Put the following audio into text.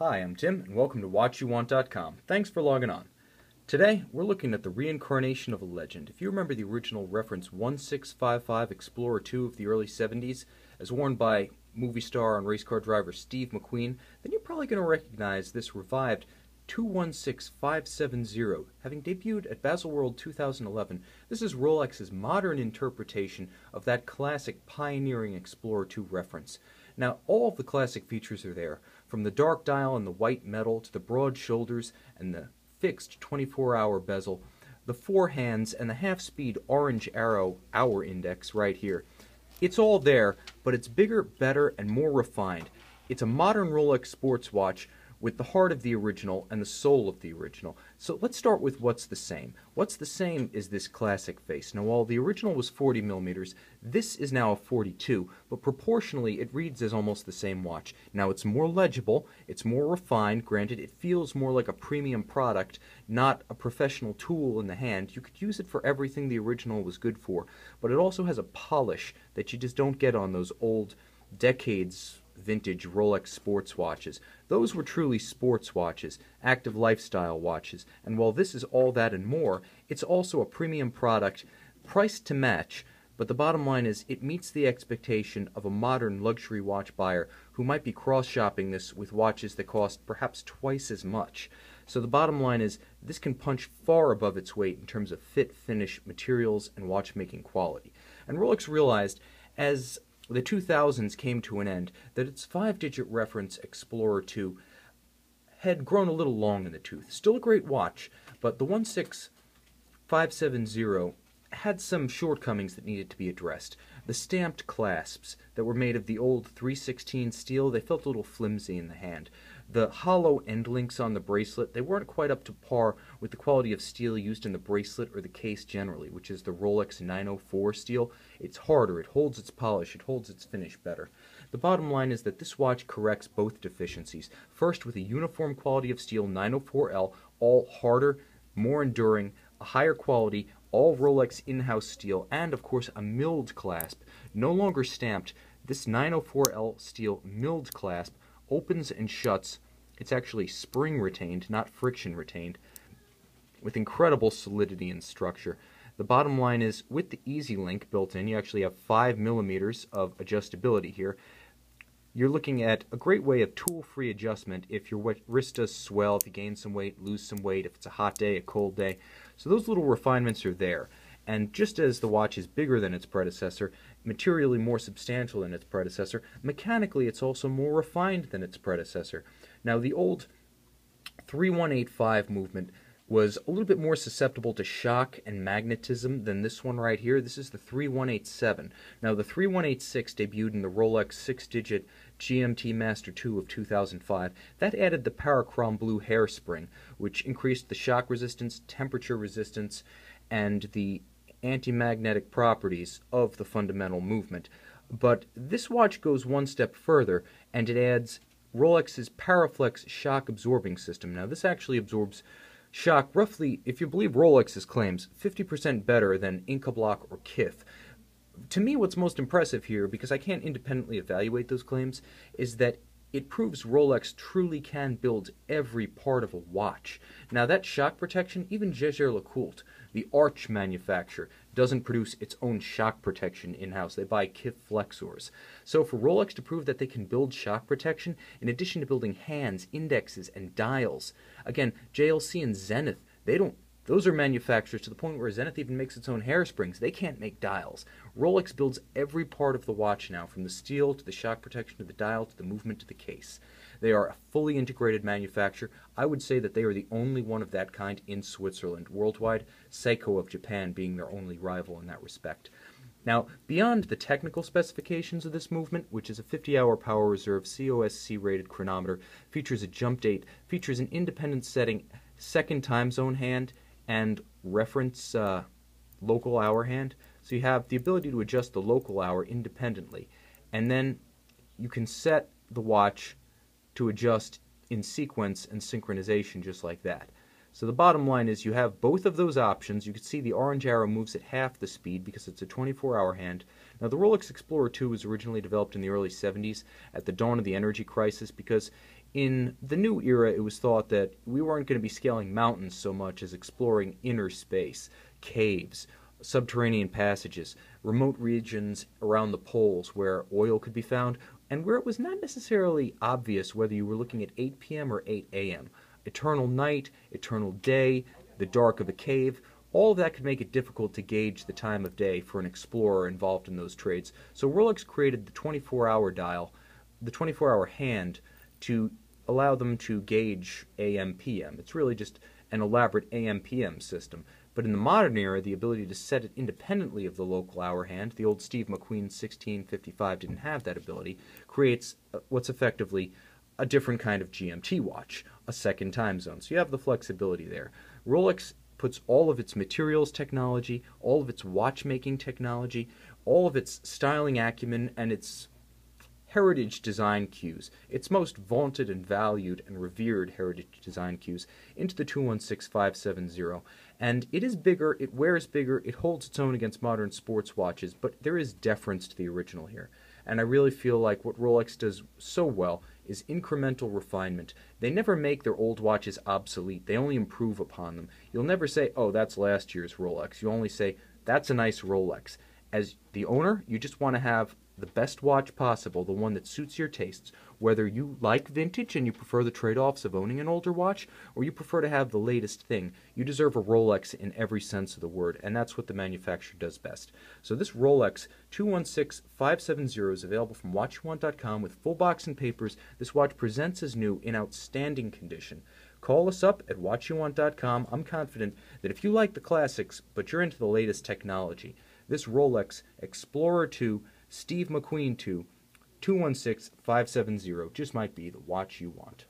Hi, I'm Tim, and welcome to WatchYouWant.com. Thanks for logging on. Today, we're looking at the reincarnation of a legend. If you remember the original reference 1655 Explorer II of the early 70s, as worn by movie star and race car driver Steve McQueen, then you're probably going to recognize this revived 216570, having debuted at Baselworld 2011. This is Rolex's modern interpretation of that classic pioneering Explorer II reference. Now, all of the classic features are there, from the dark dial and the white metal to the broad shoulders and the fixed 24-hour bezel, the four hands, and the half-speed orange arrow hour index right here. It's all there, but it's bigger, better, and more refined. It's a modern Rolex sports watch with the heart of the original and the soul of the original. So let's start with what's the same. What's the same is this classic face. Now, while the original was 40 millimeters, this is now a 42, but proportionally it reads as almost the same watch. Now, it's more legible, it's more refined. Granted, it feels more like a premium product, not a professional tool in the hand. You could use it for everything the original was good for, but it also has a polish that you just don't get on those old decades vintage Rolex sports watches. Those were truly sports watches, active lifestyle watches, and while this is all that and more, it's also a premium product priced to match, but the bottom line is it meets the expectation of a modern luxury watch buyer who might be cross-shopping this with watches that cost perhaps twice as much. So the bottom line is this can punch far above its weight in terms of fit, finish, materials, and watchmaking quality. And Rolex realized, as the 2000s came to an end, that its 5-digit reference Explorer II had grown a little long in the tooth. Still a great watch, but the 16570 had some shortcomings that needed to be addressed. The stamped clasps that were made of the old 316 steel, they felt a little flimsy in the hand. The hollow end links on the bracelet, they weren't quite up to par with the quality of steel used in the bracelet or the case generally, which is the Rolex 904 steel. It's harder, it holds its polish, it holds its finish better. The bottom line is that this watch corrects both deficiencies. First, with a uniform quality of steel 904L, all harder, more enduring, a higher quality, all Rolex in-house steel, and of course a milled clasp. No longer stamped, this 904L steel milled clasp opens and shuts. It's actually spring retained, not friction retained, with incredible solidity and structure. The bottom line is, with the Easy Link built in, you actually have 5 millimeters of adjustability here. You're looking at a great way of tool-free adjustment if your wrist does swell, if you gain some weight, lose some weight, if it's a hot day, a cold day. So those little refinements are there. And just as the watch is bigger than its predecessor, materially more substantial than its predecessor, mechanically it's also more refined than its predecessor. Now, the old 3185 movement was a little bit more susceptible to shock and magnetism than this one right here. This is the 3187. Now, the 3186 debuted in the Rolex 6-digit GMT Master 2 of 2005. That added the Parachrom Blue hairspring, which increased the shock resistance, temperature resistance, and the anti-magnetic properties of the fundamental movement. But this watch goes one step further, and it adds Rolex's Paraflex shock absorbing system. Now, this actually absorbs shock roughly, if you believe Rolex's claims, 50% better than Inca Block or Kith. To me, what's most impressive here, because I can't independently evaluate those claims, is that it proves Rolex truly can build every part of a watch. Now, that shock protection, even Jaeger-LeCoultre, the arch manufacturer, doesn't produce its own shock protection in-house. They buy Kith flexors. So for Rolex to prove that they can build shock protection, in addition to building hands, indexes, and dials, again, JLC and Zenith, those are manufacturers to the point where Zenith even makes its own hairsprings. They can't make dials. Rolex builds every part of the watch now, from the steel to the shock protection to the dial to the movement to the case. They are a fully integrated manufacturer. I would say that they are the only one of that kind in Switzerland. Worldwide, Seiko of Japan being their only rival in that respect. Now, beyond the technical specifications of this movement, which is a 50-hour power reserve COSC-rated chronometer, features a jump date, features an independent setting, second time zone hand, and reference local hour hand. So you have the ability to adjust the local hour independently, and then you can set the watch to adjust in sequence and synchronization just like that. So the bottom line is you have both of those options. You can see the orange arrow moves at half the speed because it's a 24-hour hand. Now, the Rolex Explorer II was originally developed in the early 70s at the dawn of the energy crisis because In the new era, it was thought that we weren't going to be scaling mountains so much as exploring inner space, caves, subterranean passages, remote regions around the poles where oil could be found, and where it was not necessarily obvious whether you were looking at 8 p.m. or 8 a.m. Eternal night, eternal day, the dark of a cave, all of that could make it difficult to gauge the time of day for an explorer involved in those trades. So Rolex created the 24-hour dial, the 24-hour hand, to allow them to gauge AM PM. It's really just an elaborate AM PM system. But in the modern era, the ability to set it independently of the local hour hand, the old Steve McQueen 1655 didn't have that ability, creates what's effectively a different kind of GMT watch, a second time zone. So you have the flexibility there. Rolex puts all of its materials technology, all of its watchmaking technology, all of its styling acumen, and its heritage design cues, its most vaunted and valued and revered heritage design cues, into the 216570. And it is bigger, it wears bigger, it holds its own against modern sports watches, but there is deference to the original here. And I really feel like what Rolex does so well is incremental refinement. They never make their old watches obsolete, they only improve upon them. You'll never say, oh, that's last year's Rolex. You only say, that's a nice Rolex. As the owner, you just want to have the best watch possible, the one that suits your tastes, whether you like vintage and you prefer the trade-offs of owning an older watch, or you prefer to have the latest thing. You deserve a Rolex in every sense of the word, and that's what the manufacturer does best. So this Rolex 216570 is available from watchyouwant.com with full box and papers. This watch presents as new in outstanding condition. Call us up at watchyouwant.com. I'm confident that if you like the classics, but you're into the latest technology, this Rolex Explorer II Steve McQueen 2 216570 just might be the watch you want.